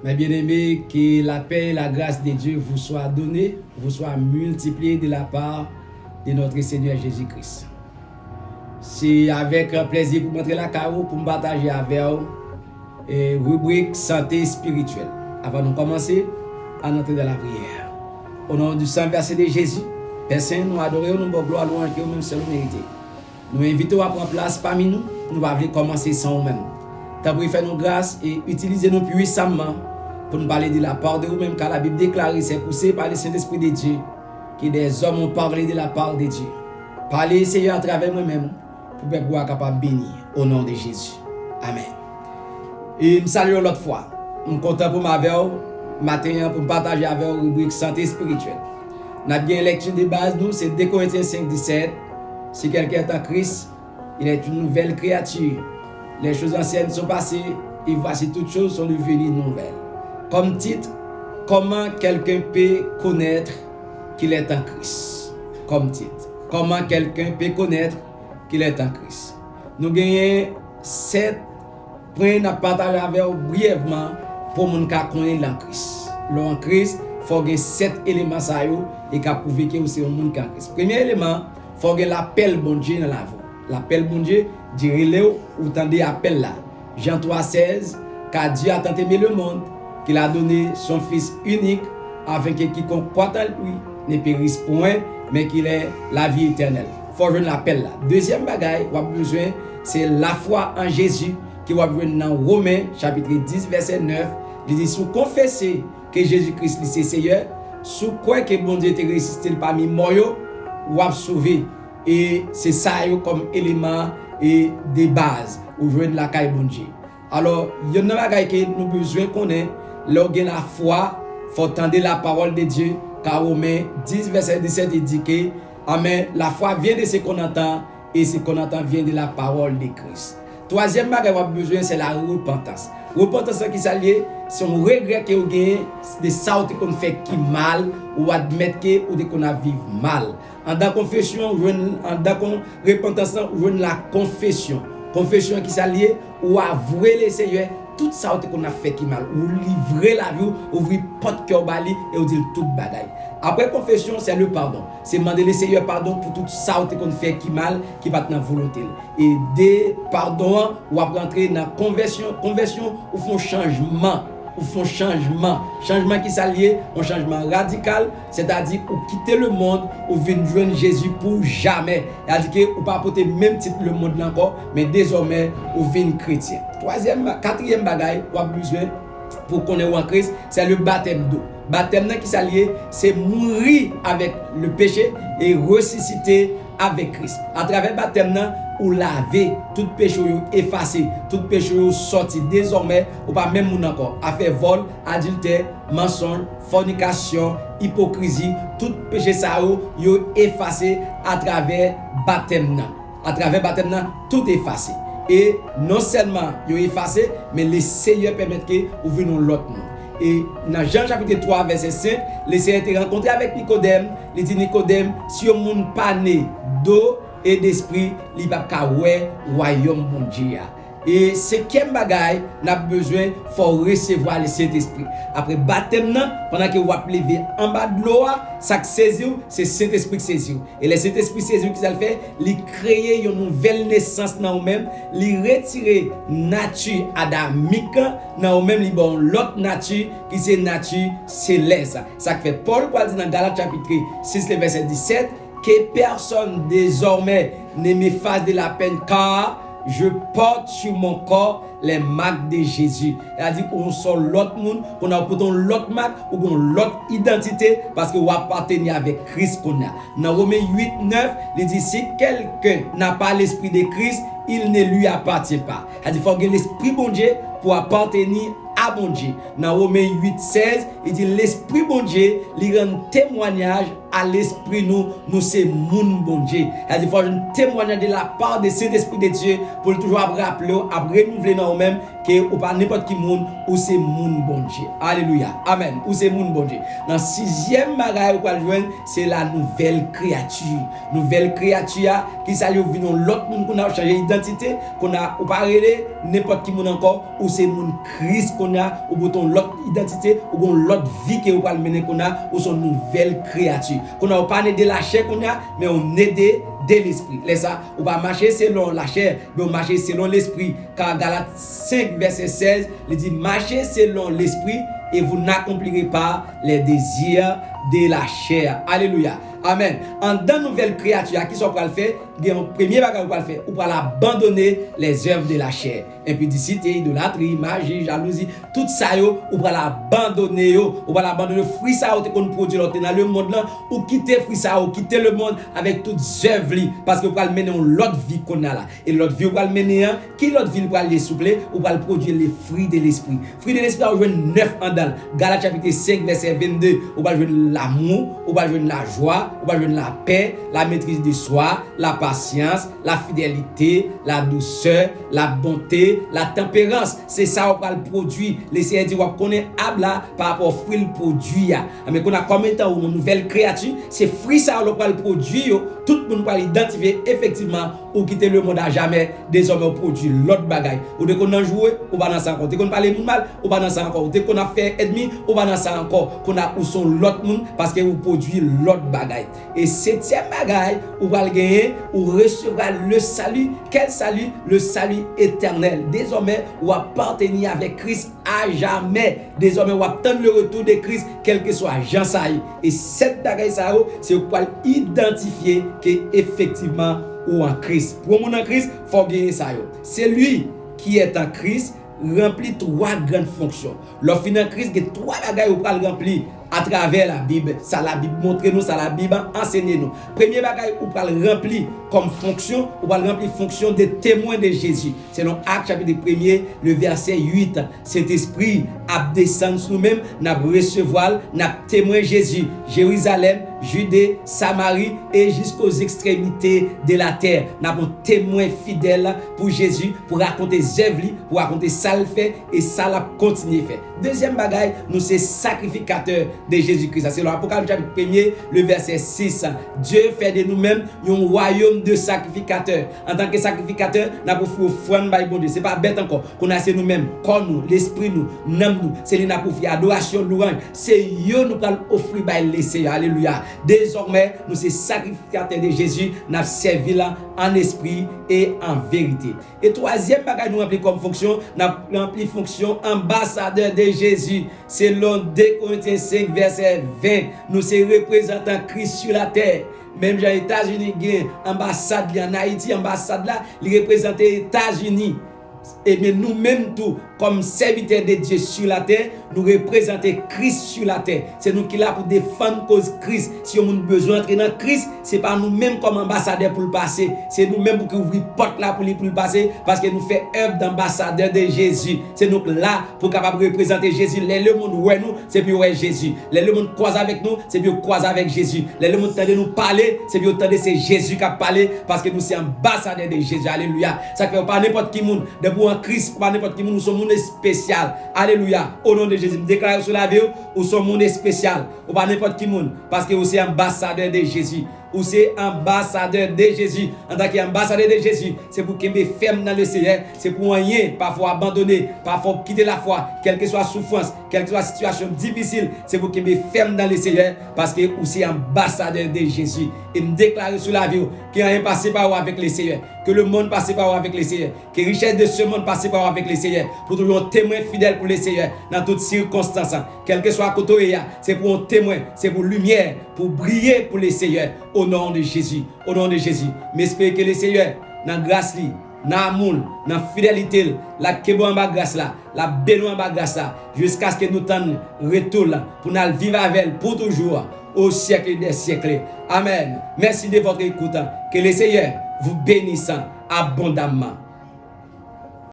Mes bien-aimés, que la paix et la grâce de Dieu vous soient données, vous soient multipliées de la part de notre Seigneur Jésus-Christ. C'est avec plaisir pour montrer la carreau, pour me partager avec vous et rubrique santé spirituelle. Avant de commencer, à entrer dans la prière. Au nom du Saint verset de Jésus, Père Saint, nous adorons, nous bon gloire, louange que nous-mêmes seul mérité. Nous invitons à prendre place parmi nous, nous allons commencer sans nous-mêmes. T'as pour faire nos grâces et utiliser nous puissamment pour nous parler de la part de vous-même, car la Bible déclare, c'est poussé par le Saint-Esprit de Dieu, que des hommes ont parlé de la part de Dieu. Parlez, Seigneur, à travers moi-même, pour pouvoir capable bénir au nom de Jésus. Amen. Et nous saluons l'autre fois. Je suis content pour m'avoir matin pour partager avec vous la rubrique santé spirituelle. Nous avons bien une lecture de base, nous, c'est 2 Corinthiens 5, 17. Si quelqu'un est en Christ, il est une nouvelle créature. Les choses anciennes sont passées et voici toutes choses sont devenues nouvelles. Comme titre, comment quelqu'un peut connaître qu'il est en Christ. Comme titre, comment quelqu'un peut connaître qu'il est en Christ. Nous gagnons 7 points à partager avec vous brièvement pour nous connaître en Christ. En Christ, il faut que 7 éléments et qu'à prouver que vous êtes un monde en Christ. Premier élément, il faut que l'appel bon Dieu dans la vie. L'appel bon Dieu, direz-le ou tendez appel là. Jean 3,16, car Dieu a tant aimé le monde qu'il a donné son Fils unique afin que quiconque croit en lui ne périsse point, mais qu'il ait la vie éternelle. Il faut jouer l'appel là. Deuxième bagaille, vous avez besoin, c'est la foi en Jésus qui va venir dans Romains chapitre 10, verset 9. Il dit, si vous confessez que Jésus-Christ est Seigneur, si vous croyez que bon Dieu est ressuscité parmi les morts, vous avez sauvé. Et c'est ça comme élément et de base où jouer de la caille bon Dieu. Alors, il y a une bagaille que nous avons besoin qu'on ait, lorsqu'on a la foi, il faut entendre la parole de Dieu, car Romains 10, verset 17, il dit que amen, la foi vient de ce qu'on entend et ce qu'on entend vient de la parole de Christ. Troisième bagaille qu'on a besoin, c'est la repentance. Repentance qui s'allie, c'est un regret que vous avez, des sortes qu'on fait qui mal, ou admettre que ou qu'on a vécu mal. En la confession, en la repentance, on la confession. Confession qui s'allie, ou avouer les Seigneur, tout ça qu'on a fait qui mal, ou livrer la vie, ouvrir porte cœur bali et ou dire toute bagaille. Après confession, c'est le pardon. C'est demander le Seigneur pardon pour tout ça qu'on fait qui mal, qui va dans la volonté. Et des pardons, ou après entrer dans la conversion, ou font changement. Ou font changement qui s'allie, un changement radical, c'est-à-dire ou quitter le monde, ou venir joindre Jésus pour jamais. C'est-à-dire que ou pas porter même titre le monde encore, mais désormais ou venir chrétien. Quatrième bagaille, ou a besoin pour qu'on ait en Christ, c'est le baptême d'eau. Baptême qui s'allie, c'est mourir avec le péché et ressusciter avec Christ. À travers le baptême, ou laver tout péché effacé, tout péché sorti désormais, ou pas même moun encore à faire vol, adultère, mensonge, fornication, hypocrisie, tout péché ça yo effacé à travers baptême. À travers baptême tout effacé. Et non seulement yo effacé, mais le Seigneur permet que vous venons l'autre monde. Et dans Jean chapitre 3 verset 5, le Seigneur était rencontré avec Nicodème. Il dit Nicodème, si on moun pas né d'eau et d'esprit, il va pas ouais royaume bon Dieu. Et cinquième bagaille, n'a besoin faut recevoir le Saint-Esprit. Après baptême pendant que vous avez levé en bas de l'eau, ça saisit, c'est Saint-Esprit qui saisit. Et le Saint-Esprit saisit qui ça le fait, il crée une nouvelle naissance dans vous-même, il retire nature adamique dans vous-même, il bon l'autre nature qui c'est nature céleste. Ça fait Paul dit dans Galates chapitre 6 verset 17 que personne désormais ne me fasse de la peine car je porte sur mon corps les marques de Jésus. C'est-à-dire qu'on sort l'autre monde, qu'on a pourtant l'autre marque ou qu'on l'autre identité parce que vous appartenez avec Christ qu'on a. Dans Romains 8, 9, il dit si quelqu'un n'a pas l'esprit de Christ, il ne lui appartient pas. C'est-à-dire qu'il faut que l'esprit bon Dieu pour appartenir à bon Dieu. Dans Romains 8, 16, il dit l'esprit bon Dieu lui rend témoignage à l'esprit nous c'est moun bon Dieu. Il faut un témoignage de la part de Saint-Esprit de Dieu pour toujours rappeler, à renouveler dans nous-mêmes que ou pas n'importe qui moun ou c'est moun bon Dieu. Alléluia. Amen. Ou c'est moun bon Dieu. Dans sixième bagaille ou quoi joindre, c'est la nouvelle créature. Nouvelle créature qui s'allie au vino l'autre moun qu'on a changé identité, qu'on a ou pas relé n'importe qui moun encore ou c'est moun Christ qu'on a ou bouton l'autre identité ou l'autre vie que ou pas mener qu'on a ou son nouvelle créature. Qu'on a pas né de la chair qu'on a mais on est de l'esprit. Laisse ça, on va marcher selon la chair, mais on marcher selon l'esprit. Car Galates 5 verset 16, il dit marchez selon l'esprit et vous n'accomplirez pas les désirs de la chair. Alléluia. Amen. En dans nouvelle créature, qui sont pour le faire, il y a un premier bagage pour le faire, ou pour abandonner les œuvres de la chair. Impudicité, idolâtrie, magie, jalousie, tout ça, ou pour l'abandonner, ou pour l'abandonner, fruit ça, ou qu'on produit dans le monde là, ou quitter fruit ça, ou quitter le monde avec toutes œuvres, parce que vous allez mener l'autre vie qu'on a là. Et l'autre vie, vous allez mener, qui l'autre vie, vous allez souffler, ou allez produire les fruits de l'esprit. Fruits de l'esprit, vous allez 9 en dans. Galates chapitre 5, verset 22, vous allez jouer l'amour, vous allez jouer la joie, vous allez jouer la paix, la maîtrise de soi, la patience, la fidélité, la douceur, la bonté, la tempérance. C'est ça qu'on va le produit. Les Seigneur dit qu'on connaît là par rapport au fruit le produit. Mais qu'on a combien de temps une nouvelle créature, c'est fruit ça qu'on va le produire. Tout le monde va l'identifier effectivement ou quitter le monde à jamais. Désormais on produit l'autre bagaille. Ou dès qu'on a joué, on va dans ça encore. Dès qu'on parle mal, on va dans ça encore. Dès qu'on a fait ennemi, on va dans ça encore. Qu'on a ou son l'autre monde parce que vous produit l'autre bagaille. Et septième bagaille, on va le gagner, ou recevoir le salut. Quel salut? Le salut éternel. Désormais, on appartenir avec Christ à jamais. Désormais, on attendre le retour de Christ, quel que soit Jean Saï. Et cette bagaille, c'est pour identifier qu'effectivement, ou en Christ. Pour mon en Christ, il faut gagner ça. C'est lui qui est en Christ, remplit trois grandes fonctions. Lorsqu'on est en Christ, il y a trois bagailles pour le remplir à travers la Bible. Ça la Bible montre nous, ça la Bible enseigne nous. Premier bagaille pour le remplir comme fonction, on va le remplir fonction de témoin de Jésus. C'est dans Actes chapitre 1er, le verset 8. Cet esprit a descendu sur nous-mêmes, n'a recevoir, n'a témoin Jésus, Jérusalem, Judée, Samarie et jusqu'aux extrémités de la terre. Nous avons témoin fidèle pour Jésus, pour raconter les œuvres, pour raconter ça le fait et ça l'a continué faire. Deuxième bagaille, nous sommes sacrificateurs de Jésus-Christ. C'est l'Apocalypse chapitre 1er, le verset 6. Dieu fait de nous-mêmes un royaume de sacrificateurs. En tant que sacrificateurs, nous avons fait offrande par bon Dieu. Ce n'est pas bête encore. Qu'on a c'est nous-mêmes, corps nous, l'esprit nous, n'âme nous. C'est nous pour faire adoration, louange. C'est eux nous allons offrir par les Seigneur. Alléluia. Désormais, nous sommes sacrificateurs de Jésus. Nous avons servi là en esprit et en vérité. Et troisième bagage nous remplit comme fonction, nous avons rempli fonction ambassadeur de Jésus. Selon 2 Corinthiens 5 verset 20, nous sommes représentants Christ sur la terre. Même les États-Unis, ambassade en Haïti, ambassade là, ils représentent les États-Unis. Et bien nous-mêmes tout, comme serviteurs de Dieu sur la terre, nous représentons Christ sur la terre. C'est nous qui là pour défendre cause Christ. Si on a besoin d'entrer dans Christ, c'est pas nous-mêmes comme ambassadeurs pour le passer. C'est nous-mêmes pour ouvrir porte là pour le passer, parce que nous faisons œuvre d'ambassadeur de Jésus. C'est nous là pour capable représenter Jésus. Le monde ouais nous, c'est puis ouais Jésus. Le monde croise avec nous, c'est puis croise avec Jésus. Le monde tente de nous parler, c'est puis tente c'est Jésus qui a parlé, parce que nous sommes ambassadeurs de Jésus. Alléluia. Ça fait pas n'importe qui monde. Pour en Christ, pas n'importe qui, nous sommes monde spécial. Alléluia. Au nom de Jésus, je déclare sur la vie, nous sommes monde spécial. Ou pas n'importe qui monde, parce que vous êtes ambassadeur de Jésus. Ou c'est ambassadeur de Jésus. En tant qu'ambassadeur de Jésus, c'est pour qu'il me ferme dans le Seigneur. C'est pour rien, parfois abandonner, parfois quitter la foi, quelle que soit souffrance, quelle que soit situation difficile. C'est pour qu'il me ferme dans le Seigneur, parce que vous êtes ambassadeur de Jésus. Et me déclarer sur la vie qu'il n'y a rien passé par vous avec le Seigneur, que le monde passe par vous avec le Seigneur, que la richesse de ce monde passe par vous avec le Seigneur, pour toujours un témoin fidèle pour le Seigneur dans toutes circonstances. Quel que soit côté, c'est pour un témoin, c'est pour lumière, pour briller pour le Seigneur. Au nom de Jésus, au nom de Jésus, m'espère que le Seigneur, dans grâce, dans l'amour, dans la fidélité, la kebo en bas grâce là, la bénou en bas grâce là, jusqu'à ce que nous t'en retour là, pour nous vivre avec elle pour toujours, au siècle des siècles. Amen. Merci de votre écoute. Que le Seigneur vous bénisse abondamment.